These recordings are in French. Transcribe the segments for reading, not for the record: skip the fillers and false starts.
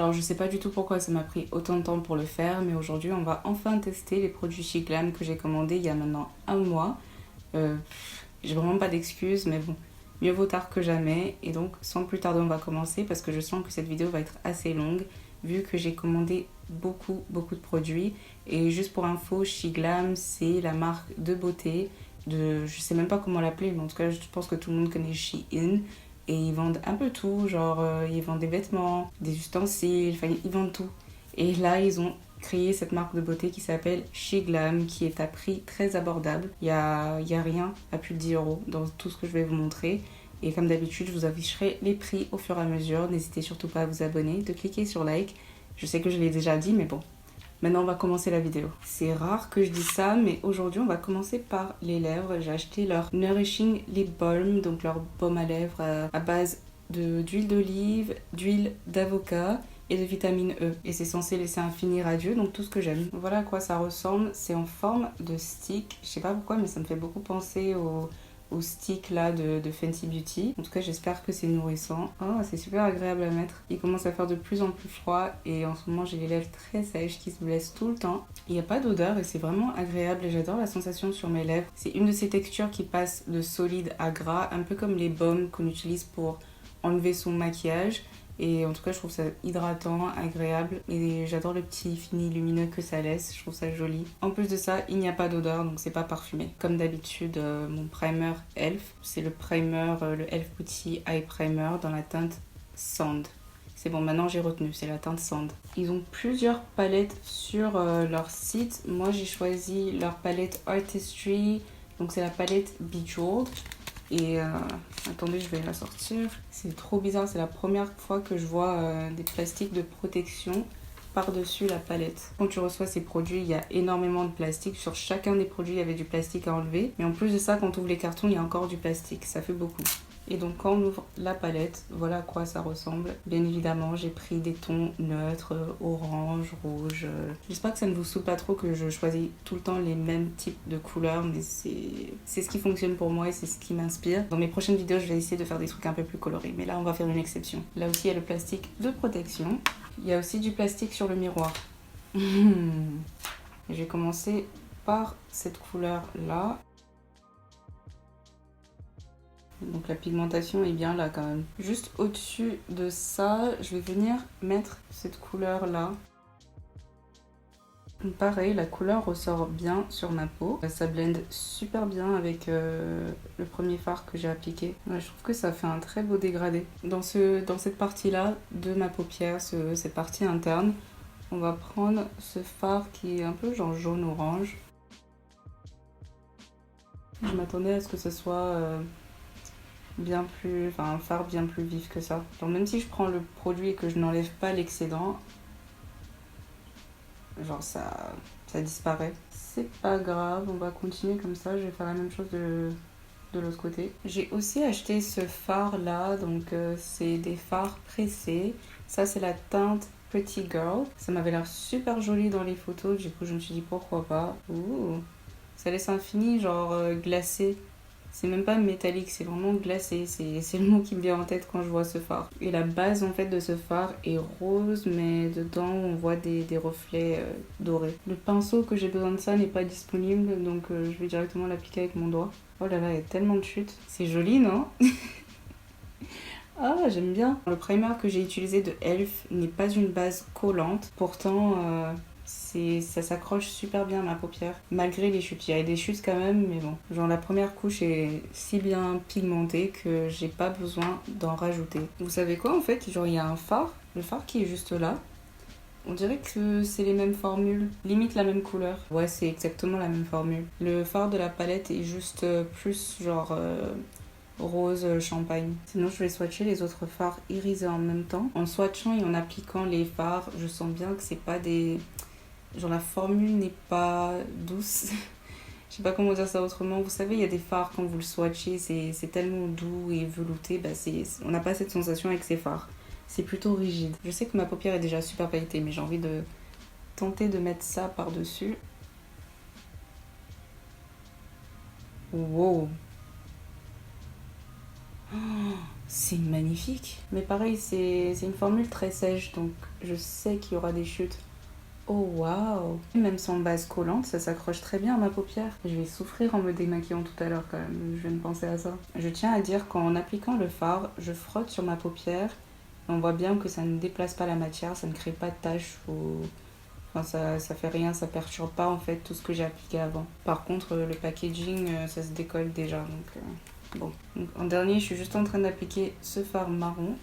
Alors je sais pas du tout pourquoi ça m'a pris autant de temps pour le faire, mais aujourd'hui on va enfin tester les produits She Glam que j'ai commandés il y a maintenant un mois. J'ai vraiment pas d'excuses, mais bon, mieux vaut tard que jamais. Et donc sans plus tarder on va commencer parce que je sens que cette vidéo va être assez longue vu que j'ai commandé beaucoup de produits. Et juste pour info, She Glam c'est la marque de beauté de, je sais même pas comment l'appeler, mais en tout cas je pense que tout le monde connaît Shein. Et ils vendent un peu tout, genre ils vendent des vêtements, des ustensiles, enfin ils vendent tout. Et là ils ont créé cette marque de beauté qui s'appelle She Glam, qui est à prix très abordable. Il y a rien à plus de 10 € dans tout ce que je vais vous montrer. Et comme d'habitude, je vous afficherai les prix au fur et à mesure. N'hésitez surtout pas à vous abonner, de cliquer sur like. Je sais que je l'ai déjà dit, mais bon. Maintenant, on va commencer la vidéo. C'est rare que je dise ça, mais aujourd'hui, on va commencer par les lèvres. J'ai acheté leur Nourishing Lip Balm, donc leur baume à lèvres à base d'huile d'olive, d'huile d'avocat et de vitamine E. Et c'est censé laisser un fini radieux, donc tout ce que j'aime. Voilà à quoi ça ressemble. C'est en forme de stick. Je sais pas pourquoi, mais ça me fait beaucoup penser au stick là de Fenty Beauty. En tout cas, j'espère que c'est nourrissant. Oh, c'est super agréable à mettre. Il commence à faire de plus en plus froid et en ce moment, j'ai les lèvres très sèches qui se blessent tout le temps. Il n'y a pas d'odeur et c'est vraiment agréable et j'adore la sensation sur mes lèvres. C'est une de ces textures qui passe de solide à gras, un peu comme les baumes qu'on utilise pour enlever son maquillage. Et en tout cas, je trouve ça hydratant, agréable. Et j'adore le petit fini lumineux que ça laisse. Je trouve ça joli. En plus de ça, il n'y a pas d'odeur, donc c'est pas parfumé. Comme d'habitude, mon primer e.l.f. C'est le primer, le e.l.f. Beauty Eye Primer dans la teinte Sand. C'est bon, maintenant j'ai retenu, c'est la teinte Sand. Ils ont plusieurs palettes sur leur site. Moi, j'ai choisi leur palette Artistry. Donc c'est la palette Bejeweled. Et attendez, je vais la sortir. C'est trop bizarre, c'est la première fois que je vois des plastiques de protection par-dessus la palette. Quand tu reçois ces produits, il y a énormément de plastique. Sur chacun des produits, il y avait du plastique à enlever. Mais en plus de ça, quand on ouvre les cartons, il y a encore du plastique. Ça fait beaucoup. Et donc quand on ouvre la palette, voilà à quoi ça ressemble. Bien évidemment, j'ai pris des tons neutres, orange, rouge. J'espère que ça ne vous saoule pas trop que je choisis tout le temps les mêmes types de couleurs, mais c'est ce qui fonctionne pour moi et c'est ce qui m'inspire. Dans mes prochaines vidéos, je vais essayer de faire des trucs un peu plus colorés, mais là on va faire une exception. Là aussi, il y a le plastique de protection. Il y a aussi du plastique sur le miroir. Je vais commencer par cette couleur-là. Donc la pigmentation est bien là quand même. Juste au-dessus de ça, je vais venir mettre cette couleur là. Pareil, la couleur ressort bien sur ma peau. Ça blende super bien avec le premier fard que j'ai appliqué. Ouais, je trouve que ça fait un très beau dégradé. Dans cette partie-là de ma paupière, cette partie interne, on va prendre ce fard qui est un peu genre jaune-orange. Je m'attendais à ce que ce soit un fard bien plus vif que ça. Donc même si je prends le produit et que je n'enlève pas l'excédent, genre ça disparaît. C'est pas grave, on va continuer comme ça. Je vais faire la même chose de l'autre côté. J'ai aussi acheté ce fard là, donc c'est des fards pressés. Ça c'est la teinte Pretty Girl. Ça m'avait l'air super joli dans les photos, du coup je me suis dit pourquoi pas. Ouh, ça laisse un fini genre glacé. C'est même pas métallique, c'est vraiment glacé. C'est le mot qui me vient en tête quand je vois ce fard. Et la base en fait de ce fard est rose, mais dedans on voit des reflets dorés. Le pinceau que j'ai besoin de ça n'est pas disponible, donc je vais directement l'appliquer avec mon doigt. Oh là là, il y a tellement de chutes. C'est joli, non? Ah, j'aime bien. Le primer que j'ai utilisé de e.l.f. n'est pas une base collante. Pourtant, ça s'accroche super bien à ma paupière. Malgré les chutes. Il y a des chutes quand même, mais bon. Genre la première couche est si bien pigmentée que j'ai pas besoin d'en rajouter. Vous savez quoi en fait? Genre il y a un fard. Le fard qui est juste là. On dirait que c'est les mêmes formules. Limite la même couleur. Ouais, c'est exactement la même formule. Le fard de la palette est juste plus genre... rose champagne. Sinon je vais swatcher les autres fards irisés en même temps. En swatchant et en appliquant les fards, je sens bien que c'est pas des... Genre la formule n'est pas douce. Je sais pas comment dire ça autrement. Vous savez, il y a des fards quand vous le swatchez, c'est tellement doux et velouté. Bah on n'a pas cette sensation avec ces fards. C'est plutôt rigide. Je sais que ma paupière est déjà super pailletée, mais j'ai envie de tenter de mettre ça par-dessus. Wow! C'est magnifique. Mais pareil, c'est une formule très sèche, donc je sais qu'il y aura des chutes. Oh waouh! Même sans base collante, ça s'accroche très bien à ma paupière. Je vais souffrir en me démaquillant tout à l'heure quand même, je viens de penser à ça. Je tiens à dire qu'en appliquant le fard, je frotte sur ma paupière. On voit bien que ça ne déplace pas la matière, ça ne crée pas de taches ou... Enfin, ça fait rien, ça perturbe pas en fait tout ce que j'ai appliqué avant. Par contre, le packaging, ça se décolle déjà. Bon. Donc, en dernier, je suis juste en train d'appliquer ce fard marron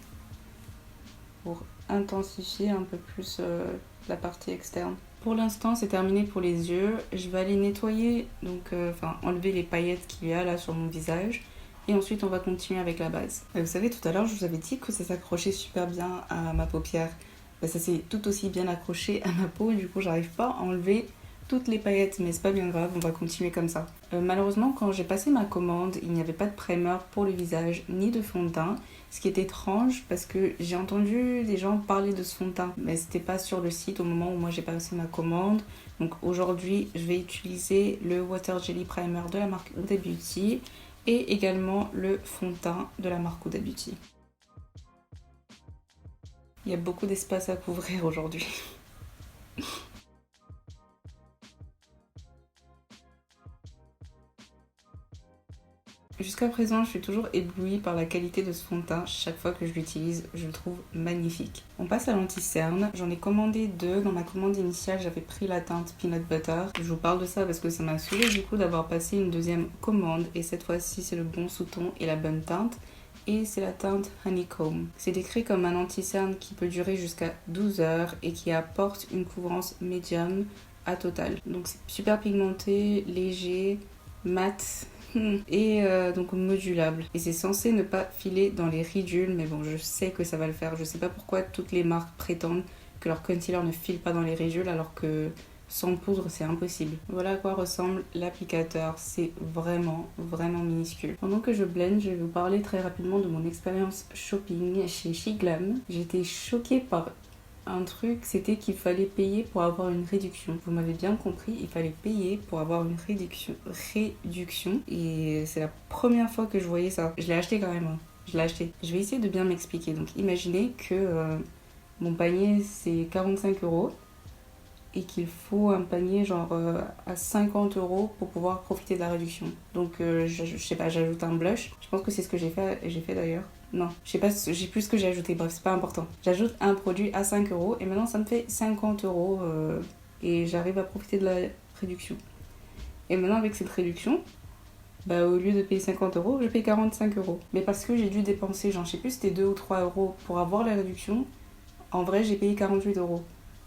pour intensifier un peu plus la partie externe. Pour l'instant, c'est terminé pour les yeux. Je vais aller nettoyer, enlever les paillettes qu'il y a là sur mon visage. Et ensuite, on va continuer avec la base. Vous savez, tout à l'heure, je vous avais dit que ça s'accrochait super bien à ma paupière. Ça s'est tout aussi bien accroché à ma peau. Du coup, j'arrive pas à enlever toutes les paillettes, mais c'est pas bien grave, on va continuer comme ça. Malheureusement, quand j'ai passé ma commande, il n'y avait pas de primer pour le visage, ni de fond de teint. Ce qui est étrange parce que j'ai entendu des gens parler de ce fond de teint, mais c'était pas sur le site au moment où moi j'ai passé ma commande. Donc aujourd'hui, je vais utiliser le Water Jelly Primer de la marque Huda Beauty et également le fond de teint de la marque Huda Beauty. Il y a beaucoup d'espace à couvrir aujourd'hui. Jusqu'à présent, je suis toujours éblouie par la qualité de ce fond de teint. Chaque fois que je l'utilise, je le trouve magnifique. On passe à l'anti-cerne. J'en ai commandé 2. Dans ma commande initiale, j'avais pris la teinte Peanut Butter. Je vous parle de ça parce que ça m'a saoulé du coup d'avoir passé une deuxième commande. Et cette fois-ci, c'est le bon sous-ton et la bonne teinte. Et c'est la teinte Honeycomb. C'est décrit comme un anti-cerne qui peut durer jusqu'à 12 heures et qui apporte une couvrance médium à total. Donc c'est super pigmenté, léger, mat. Et donc modulable. Et c'est censé ne pas filer dans les ridules, mais bon, je sais que ça va le faire. Je sais pas pourquoi toutes les marques prétendent que leur concealer ne file pas dans les ridules alors que sans poudre c'est impossible. Voilà à quoi ressemble l'applicateur, c'est vraiment minuscule. Pendant que je blende, je vais vous parler très rapidement de mon expérience shopping chez Shiglam. J'ai été choquée par un truc, c'était qu'il fallait payer pour avoir une réduction. Vous m'avez bien compris, il fallait payer pour avoir une réduction. Et c'est la première fois que je voyais ça. Je l'ai acheté quand même. Hein. Je l'ai acheté. Je vais essayer de bien m'expliquer. Donc imaginez que mon panier c'est 45 € et qu'il faut un panier genre à 50 € pour pouvoir profiter de la réduction. Donc je sais pas, j'ajoute un blush. Je pense que c'est ce que j'ai fait d'ailleurs. Non, je sais pas, j'ai plus ce que j'ai ajouté, bref, c'est pas important. J'ajoute un produit à 5 € et maintenant ça me fait 50 € et j'arrive à profiter de la réduction. Et maintenant avec cette réduction, bah, au lieu de payer 50 €, je paye 45 €. Mais parce que j'ai dû dépenser, genre je sais plus, c'était 2 ou 3 € pour avoir la réduction, en vrai j'ai payé 48 €.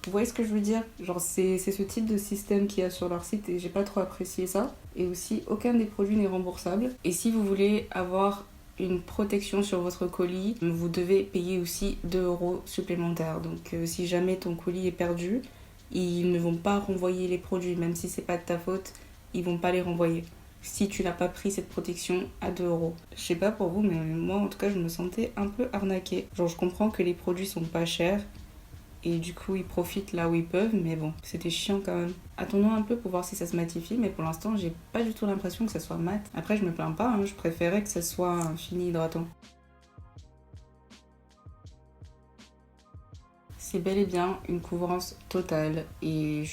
Vous voyez ce que je veux dire? Genre c'est ce type de système qu'il y a sur leur site et j'ai pas trop apprécié ça. Et aussi, aucun des produits n'est remboursable. Et si vous voulez avoir une protection sur votre colis, vous devez payer aussi 2 € supplémentaires. Donc si jamais ton colis est perdu, ils ne vont pas renvoyer les produits, même si c'est pas de ta faute, ils vont pas les renvoyer. Si tu n'as pas pris cette protection à 2 €. Je sais pas pour vous, mais moi en tout cas je me sentais un peu arnaquée. Genre je comprends que les produits sont pas chers, et du coup ils profitent là où ils peuvent, mais bon, c'était chiant quand même. Attendons un peu pour voir si ça se matifie, mais pour l'instant j'ai pas du tout l'impression que ça soit mat. Après je me plains pas, hein, je préférais que ça soit un fini hydratant. C'est bel et bien une couvrance totale et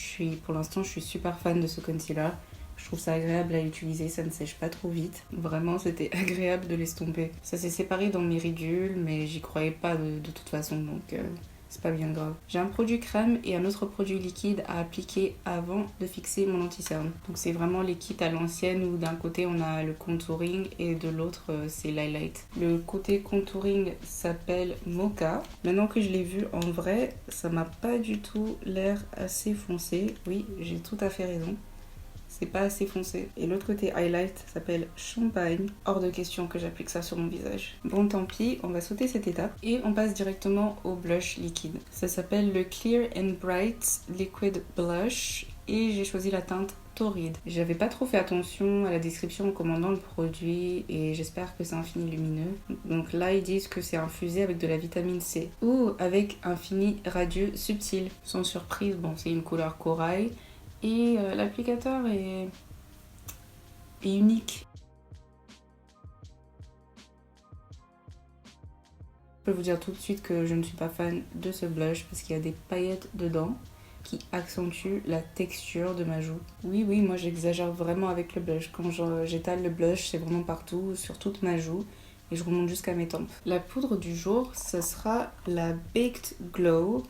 pour l'instant je suis super fan de ce concealer. Je trouve ça agréable à utiliser, ça ne sèche pas trop vite. Vraiment, c'était agréable de l'estomper. Ça s'est séparé dans mes ridules, mais j'y croyais pas de toute façon, donc c'est pas bien grave. J'ai un produit crème et un autre produit liquide à appliquer avant de fixer mon anti-cerne. Donc c'est vraiment les kits à l'ancienne où d'un côté on a le contouring et de l'autre c'est l'highlight. Le côté contouring s'appelle Mocha. Maintenant que je l'ai vu en vrai, ça m'a pas du tout l'air assez foncé. Oui, j'ai tout à fait raison. C'est pas assez foncé. Et l'autre côté highlight s'appelle Champagne. Hors de question que j'applique ça sur mon visage. Bon, tant pis, on va sauter cette étape et on passe directement au blush liquide. Ça s'appelle le Clear and Bright Liquid Blush et j'ai choisi la teinte Torrid. J'avais pas trop fait attention à la description en commandant le produit et j'espère que c'est un fini lumineux. Donc là, ils disent que c'est infusé avec de la vitamine C ou avec un fini radieux subtil. Sans surprise, bon, c'est une couleur corail. Et l'applicateur est unique. Je peux vous dire tout de suite que je ne suis pas fan de ce blush parce qu'il y a des paillettes dedans qui accentuent la texture de ma joue. Oui, moi j'exagère vraiment avec le blush. Quand j'étale le blush, c'est vraiment partout, sur toute ma joue. Et je remonte jusqu'à mes tempes. La poudre du jour, ce sera la Baked Glow.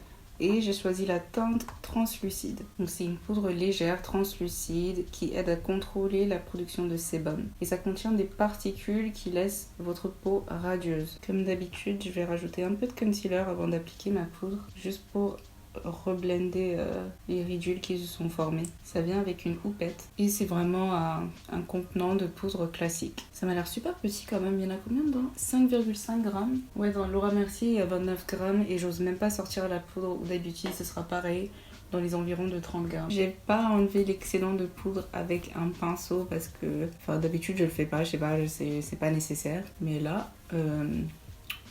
Et j'ai choisi la teinte translucide. Donc c'est une poudre légère, translucide, qui aide à contrôler la production de sébum. Et ça contient des particules qui laissent votre peau radieuse. Comme d'habitude, je vais rajouter un peu de concealer avant d'appliquer ma poudre, juste pour reblender les ridules qui se sont formées. Ça vient avec une houppette et c'est vraiment un contenant de poudre classique. Ça m'a l'air super petit quand même. Il y en a combien dedans? 5,5 grammes. Ouais, dans Laura Mercier il y a 29 grammes et j'ose même pas sortir la poudre. Ou d'habitude ce sera pareil, dans les environs de 30 grammes. J'ai pas enlevé l'excédent de poudre avec un pinceau parce que, enfin d'habitude je le fais pas, je sais pas, c'est pas nécessaire. Mais là,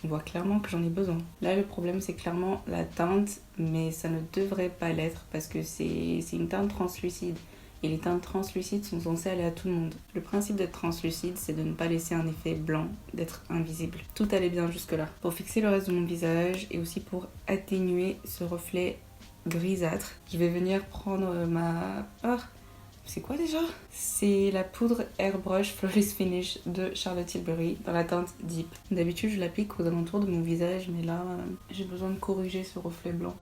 on voit clairement que j'en ai besoin. Là, le problème, c'est clairement la teinte, mais ça ne devrait pas l'être parce que c'est une teinte translucide. Et les teintes translucides sont censées aller à tout le monde. Le principe d'être translucide, c'est de ne pas laisser un effet blanc, d'être invisible. Tout allait bien jusque-là. Pour fixer le reste de mon visage et aussi pour atténuer ce reflet grisâtre, je vais venir prendre ma... c'est quoi déjà? C'est la poudre Airbrush Flawless Finish de Charlotte Tilbury dans la teinte Deep. D'habitude, je l'applique aux alentours de mon visage, mais là, j'ai besoin de corriger ce reflet blanc.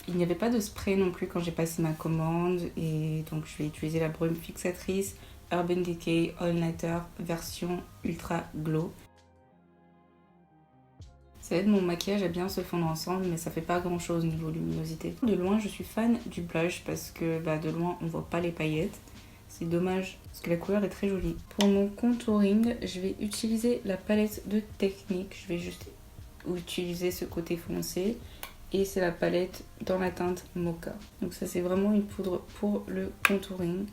Il n'y avait pas de spray non plus quand j'ai passé ma commande, et donc je vais utiliser la brume fixatrice Urban Decay All Nighter version Ultra Glow. Ça aide mon maquillage à bien se fondre ensemble, mais ça fait pas grand chose niveau luminosité. De loin, je suis fan du blush parce que de loin, on voit pas les paillettes. C'est dommage parce que la couleur est très jolie. Pour mon contouring, je vais utiliser la palette de Technique. Je vais juste utiliser ce côté foncé. Et c'est la palette dans la teinte Mocha. Donc ça, c'est vraiment une poudre pour le contouring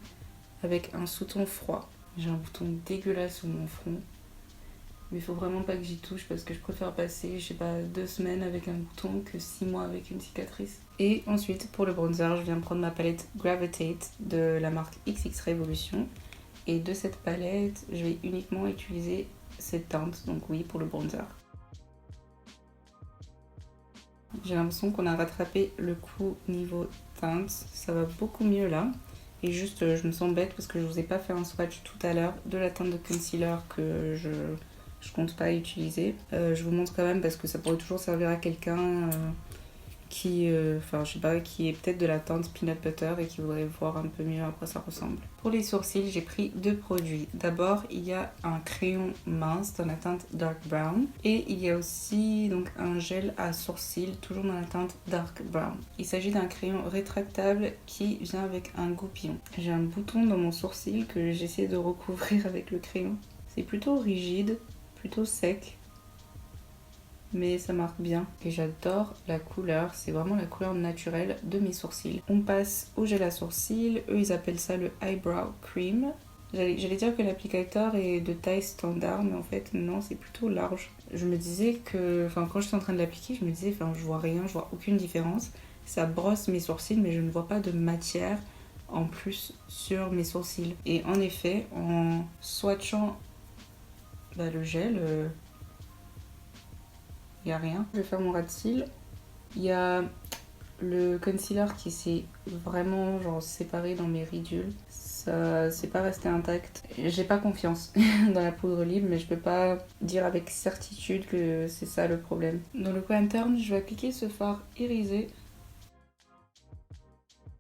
avec un sous-ton froid. J'ai un bouton dégueulasse sur mon front. Mais il faut vraiment pas que j'y touche parce que je préfère passer, je sais pas, 2 semaines avec un bouton que 6 mois avec une cicatrice. Et ensuite, pour le bronzer, je viens prendre ma palette Gravitate de la marque XX Revolution. Et de cette palette, je vais uniquement utiliser cette teinte, donc oui, pour le bronzer. J'ai l'impression qu'on a rattrapé le coup niveau teinte, ça va beaucoup mieux là. Et juste, je me sens bête parce que je vous ai pas fait un swatch tout à l'heure de la teinte de concealer que je compte pas utiliser. Je vous montre quand même parce que ça pourrait toujours servir à quelqu'un qui, je sais pas, qui est peut-être de la teinte peanut butter et qui voudrait voir un peu mieux à quoi ça ressemble. Pour les sourcils, j'ai pris 2 produits. D'abord, il y a un crayon mince dans la teinte dark brown et il y a aussi donc un gel à sourcils toujours dans la teinte dark brown. Il s'agit d'un crayon rétractable qui vient avec un goupillon. J'ai un bouton dans mon sourcil que j'essaie de recouvrir avec le crayon. C'est plutôt rigide, plutôt sec, mais ça marque bien. Et j'adore la couleur, c'est vraiment la couleur naturelle de mes sourcils. On passe au gel à sourcils, eux ils appellent ça le Eyebrow Cream. J'allais dire que l'applicateur est de taille standard, mais en fait non, c'est plutôt large. Je me disais que, quand j'étais en train de l'appliquer, je me disais, je vois rien, je vois aucune différence. Ça brosse mes sourcils, mais je ne vois pas de matière en plus sur mes sourcils. Et en effet, en swatchant le gel, il n'y a rien. Je vais faire mon ras de cils. Il y a le concealer qui s'est vraiment séparé dans mes ridules. Ça c'est pas resté intact. J'ai pas confiance dans la poudre libre, mais je peux pas dire avec certitude que c'est ça le problème. Dans le coin interne, je vais appliquer ce fard irisé.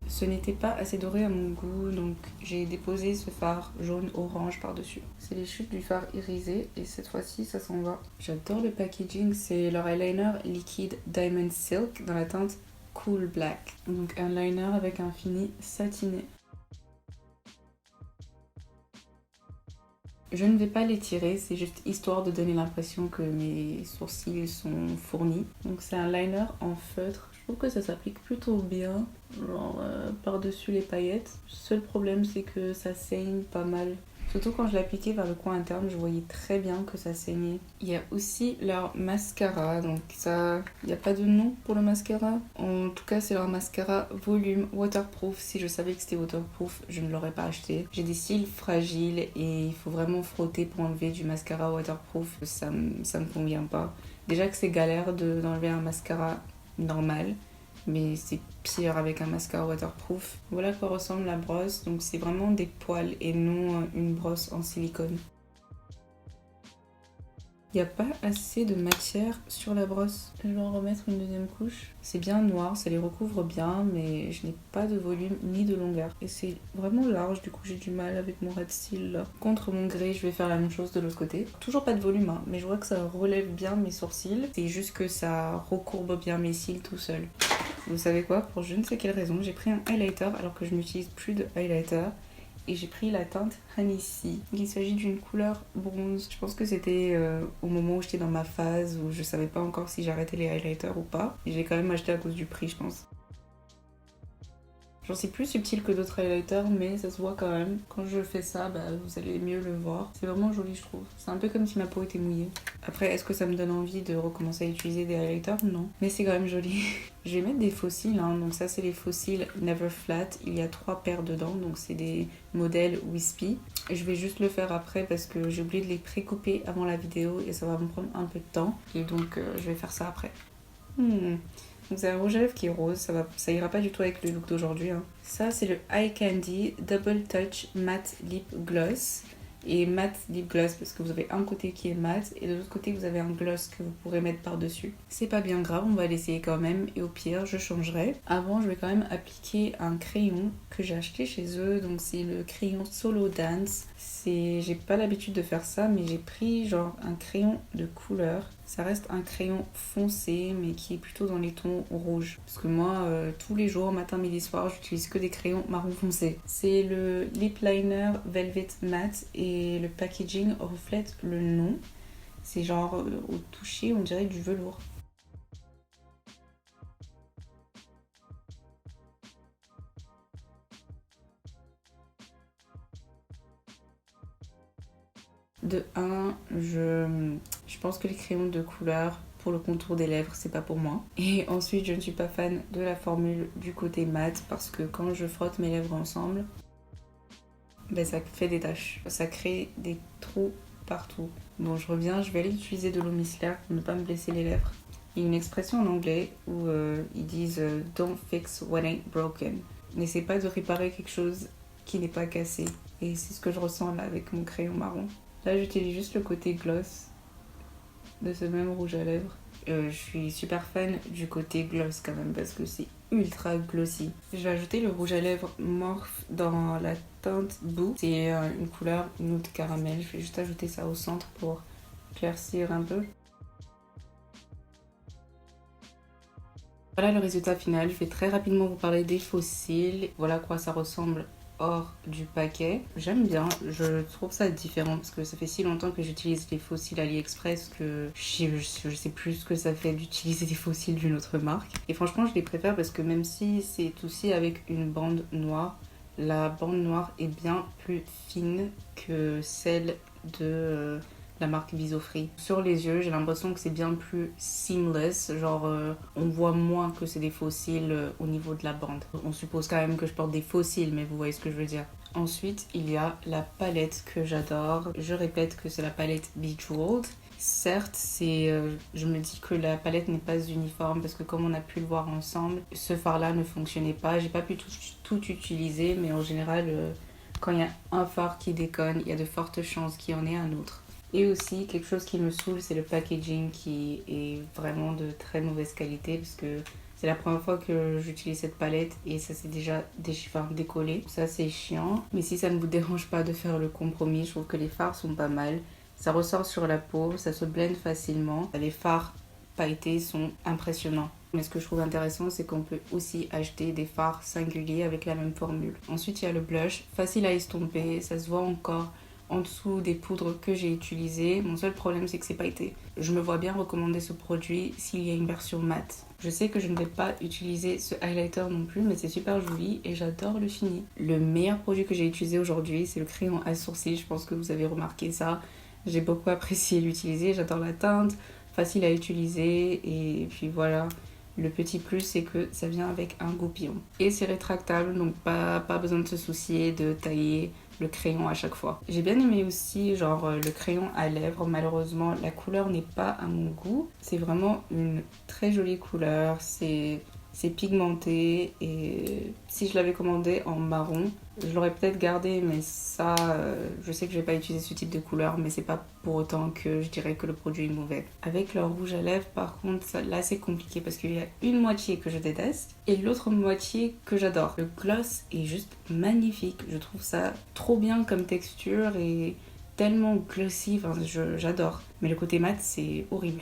Ce n'était pas assez doré à mon goût, donc j'ai déposé ce fard jaune-orange par-dessus. C'est les chutes du fard irisé et cette fois-ci ça s'en va. J'adore le packaging, c'est leur eyeliner liquide Diamond Silk dans la teinte Cool Black. Donc un liner avec un fini satiné. Je ne vais pas l'étirer, c'est juste histoire de donner l'impression que mes sourcils sont fournis. Donc c'est un liner en feutre. Je trouve que ça s'applique plutôt bien, par-dessus les paillettes. Le seul problème c'est que ça saigne pas mal. Surtout quand je l'appliquais vers le coin interne, je voyais très bien que ça saignait. Il y a aussi leur mascara, donc ça, il n'y a pas de nom pour le mascara. En tout cas, c'est leur mascara volume waterproof. Si je savais que c'était waterproof, je ne l'aurais pas acheté. J'ai des cils fragiles et il faut vraiment frotter pour enlever du mascara waterproof. Ça me convient pas. Déjà que c'est galère d'enlever un mascara normal, mais c'est pire avec un mascara waterproof. Voilà à quoi ressemble la brosse, donc c'est vraiment des poils et non une brosse en silicone. Il n'y a pas assez de matière sur la brosse. Je vais en remettre une deuxième couche. C'est bien noir, ça les recouvre bien, mais je n'ai pas de volume ni de longueur. Et c'est vraiment large, du coup j'ai du mal avec mon red steel là. Contre mon gré, je vais faire la même chose de l'autre côté. Toujours pas de volume, hein, mais je vois que ça relève bien mes sourcils. C'est juste que ça recourbe bien mes cils tout seul. Vous savez quoi? Pour je ne sais quelle raison, j'ai pris un highlighter alors que je n'utilise plus de highlighter. Et j'ai pris la teinte Hennessy. Il s'agit d'une couleur bronze. Je pense que c'était au moment où j'étais dans ma phase où je savais pas encore si j'arrêtais les highlighters ou pas. Et j'ai quand même acheté à cause du prix, je pense. Genre c'est plus subtil que d'autres highlighters, mais ça se voit quand même. Quand je fais ça, vous allez mieux le voir. C'est vraiment joli, je trouve. C'est un peu comme si ma peau était mouillée. Après, est-ce que ça me donne envie de recommencer à utiliser des highlighters? Non. Mais c'est quand même joli. Je vais mettre des faux cils, hein. Donc ça c'est les faux cils Never Flat. Il y a 3 paires dedans, donc c'est des modèles Wispy. Je vais juste le faire après parce que j'ai oublié de les pré-couper avant la vidéo et ça va me prendre un peu de temps. Et donc je vais faire ça après. Donc c'est un rouge à lèvres qui est rose, ça ira pas du tout avec le look d'aujourd'hui. Hein. Ça c'est le Eye Candy Double Touch Matte Lip Gloss. Et matte lip gloss parce que vous avez un côté qui est mat et de l'autre côté vous avez un gloss que vous pourrez mettre par dessus. C'est pas bien grave, on va l'essayer quand même et au pire je changerai. Avant je vais quand même appliquer un crayon que j'ai acheté chez eux, donc c'est le crayon Solo Dance. J'ai pas l'habitude de faire ça mais j'ai pris genre un crayon de couleur. Ça reste un crayon foncé mais qui est plutôt dans les tons rouges. Parce que moi tous les jours, matin, midi, soir, j'utilise que des crayons marron foncé. C'est le Lip Liner Velvet Matte et le packaging reflète le nom. C'est genre au toucher on dirait du velours. De 1, je pense que les crayons de couleur pour le contour des lèvres, c'est pas pour moi. Et ensuite, je ne suis pas fan de la formule du côté mat parce que quand je frotte mes lèvres ensemble, ça fait des taches. Ça crée des trous partout. Bon, je reviens, je vais aller utiliser de l'eau micellaire pour ne pas me blesser les lèvres. Il y a une expression en anglais où ils disent Don't fix what ain't broken. N'essaie pas de réparer quelque chose qui n'est pas cassé. Et c'est ce que je ressens là avec mon crayon marron. Là, j'utilise juste le côté gloss de ce même rouge à lèvres. Je suis super fan du côté gloss quand même parce que c'est ultra glossy. Je vais ajouter le rouge à lèvres Morphe dans la teinte Boo. C'est une couleur nude caramel. Je vais juste ajouter ça au centre pour éclaircir un peu. Voilà le résultat final. Je vais très rapidement vous parler des faux cils. Voilà à quoi ça ressemble hors du paquet. J'aime bien, je trouve ça différent parce que ça fait si longtemps que j'utilise les faux cils AliExpress que je sais plus ce que ça fait d'utiliser des faux cils d'une autre marque. Et franchement, je les préfère parce que même si c'est aussi avec une bande noire, la bande noire est bien plus fine que celle de la marque Visofree. Sur les yeux, j'ai l'impression que c'est bien plus seamless, genre on voit moins que c'est des faux cils au niveau de la bande. On suppose quand même que je porte des faux cils, mais vous voyez ce que je veux dire. Ensuite, il y a la palette que j'adore. Je répète que c'est la palette Bejeweled. Certes, je me dis que la palette n'est pas uniforme parce que comme on a pu le voir ensemble, ce fard-là ne fonctionnait pas. J'ai pas pu tout utiliser, mais en général, quand il y a un fard qui déconne, il y a de fortes chances qu'il y en ait un autre. Et aussi, quelque chose qui me saoule, c'est le packaging qui est vraiment de très mauvaise qualité parce que c'est la première fois que j'utilise cette palette et ça s'est déjà décollé. Ça, c'est chiant. Mais si ça ne vous dérange pas de faire le compromis, je trouve que les fards sont pas mal. Ça ressort sur la peau, ça se blende facilement. Les fards pailletés sont impressionnants. Mais ce que je trouve intéressant, c'est qu'on peut aussi acheter des fards singuliers avec la même formule. Ensuite, il y a le blush, facile à estomper, ça se voit encore en dessous des poudres que j'ai utilisées. Mon seul problème, c'est que c'est pailleté. Je me vois bien recommander ce produit s'il y a une version mat. Je sais que je ne vais pas utiliser ce highlighter non plus, mais c'est super joli et j'adore le fini. Le meilleur produit que j'ai utilisé aujourd'hui, c'est le crayon à sourcils. Je pense que vous avez remarqué ça. J'ai beaucoup apprécié l'utiliser. J'adore la teinte, facile à utiliser et puis voilà. Le petit plus, c'est que ça vient avec un goupillon. Et c'est rétractable, donc pas besoin de se soucier de tailler le crayon à chaque fois. J'ai bien aimé aussi genre le crayon à lèvres. Malheureusement la couleur n'est pas à mon goût. C'est vraiment une très jolie couleur. C'est pigmenté et si je l'avais commandé en marron, je l'aurais peut-être gardé, mais ça, je sais que je vais pas utiliser ce type de couleur, mais c'est pas pour autant que je dirais que le produit est mauvais. Avec le rouge à lèvres, par contre, là c'est compliqué parce qu'il y a une moitié que je déteste et l'autre moitié que j'adore. Le gloss est juste magnifique, je trouve ça trop bien comme texture et tellement glossy, enfin, j'adore. Mais le côté mat, c'est horrible.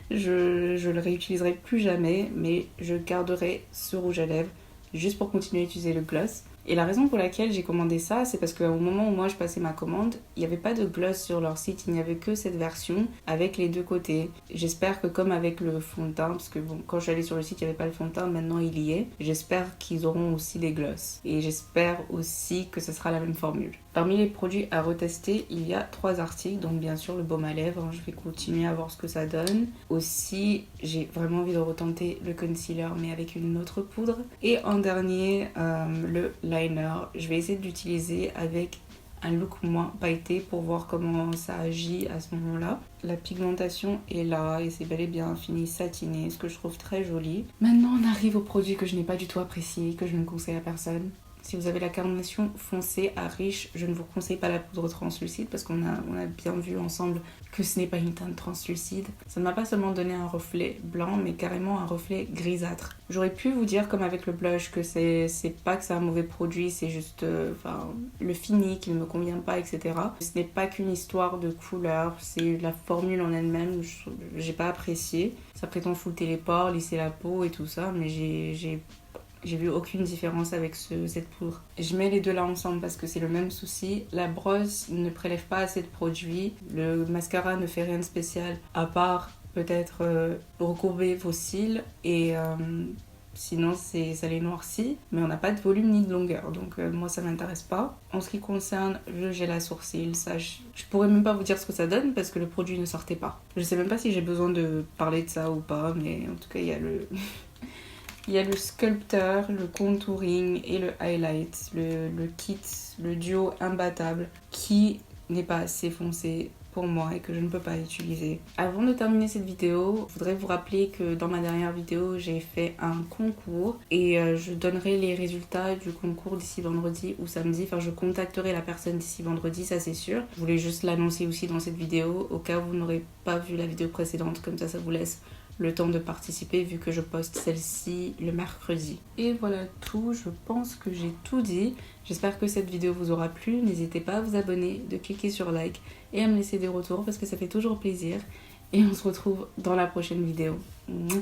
je le réutiliserai plus jamais, mais je garderai ce rouge à lèvres juste pour continuer à utiliser le gloss. Et la raison pour laquelle j'ai commandé ça, c'est parce qu'au moment où moi je passais ma commande, il n'y avait pas de gloss sur leur site, il n'y avait que cette version avec les deux côtés. J'espère que comme avec le fond de teint, parce que bon, quand je suis allée sur le site, il n'y avait pas le fond de teint, maintenant il y est. J'espère qu'ils auront aussi des gloss. Et j'espère aussi que ce sera la même formule. Parmi les produits à retester, il y a 3 articles, donc bien sûr le baume à lèvres, je vais continuer à voir ce que ça donne. Aussi, j'ai vraiment envie de retenter le concealer, mais avec une autre poudre. Et en dernier, le liner. Je vais essayer de l'utiliser avec un look moins pailleté pour voir comment ça agit à ce moment-là. La pigmentation est là et c'est bel et bien fini satiné, ce que je trouve très joli. Maintenant, on arrive aux produits que je n'ai pas du tout appréciés, que je ne conseille à personne. Si vous avez la carnation foncée à riche, je ne vous conseille pas la poudre translucide parce qu'on a bien vu ensemble que ce n'est pas une teinte translucide. Ça ne m'a pas seulement donné un reflet blanc, mais carrément un reflet grisâtre. J'aurais pu vous dire, comme avec le blush, que c'est pas que c'est un mauvais produit, c'est juste le fini qui ne me convient pas, etc. Ce n'est pas qu'une histoire de couleur, c'est la formule en elle-même, j'ai pas apprécié. Ça prétend flouter les pores, lisser la peau et tout ça, mais j'ai vu aucune différence avec cette poudre. Je mets les deux là ensemble parce que c'est le même souci. La brosse ne prélève pas assez de produit. Le mascara ne fait rien de spécial à part peut-être recourber vos cils et sinon ça les noircit. Mais on n'a pas de volume ni de longueur donc moi ça m'intéresse pas. En ce qui concerne le gel à sourcils, ça je pourrais même pas vous dire ce que ça donne parce que le produit ne sortait pas. Je sais même pas si j'ai besoin de parler de ça ou pas, mais en tout cas il y a le... Il y a le sculpteur, le contouring et le highlight, le kit, le duo imbattable qui n'est pas assez foncé pour moi et que je ne peux pas utiliser. Avant de terminer cette vidéo, je voudrais vous rappeler que dans ma dernière vidéo, j'ai fait un concours et je donnerai les résultats du concours d'ici vendredi ou samedi. Enfin, je contacterai la personne d'ici vendredi, ça c'est sûr. Je voulais juste l'annoncer aussi dans cette vidéo au cas où vous n'aurez pas vu la vidéo précédente, comme ça vous laisse le temps de participer vu que je poste celle-ci le mercredi. Et voilà tout, je pense que j'ai tout dit. J'espère que cette vidéo vous aura plu. N'hésitez pas à vous abonner, de cliquer sur like et à me laisser des retours parce que ça fait toujours plaisir. Et on se retrouve dans la prochaine vidéo. Mouah.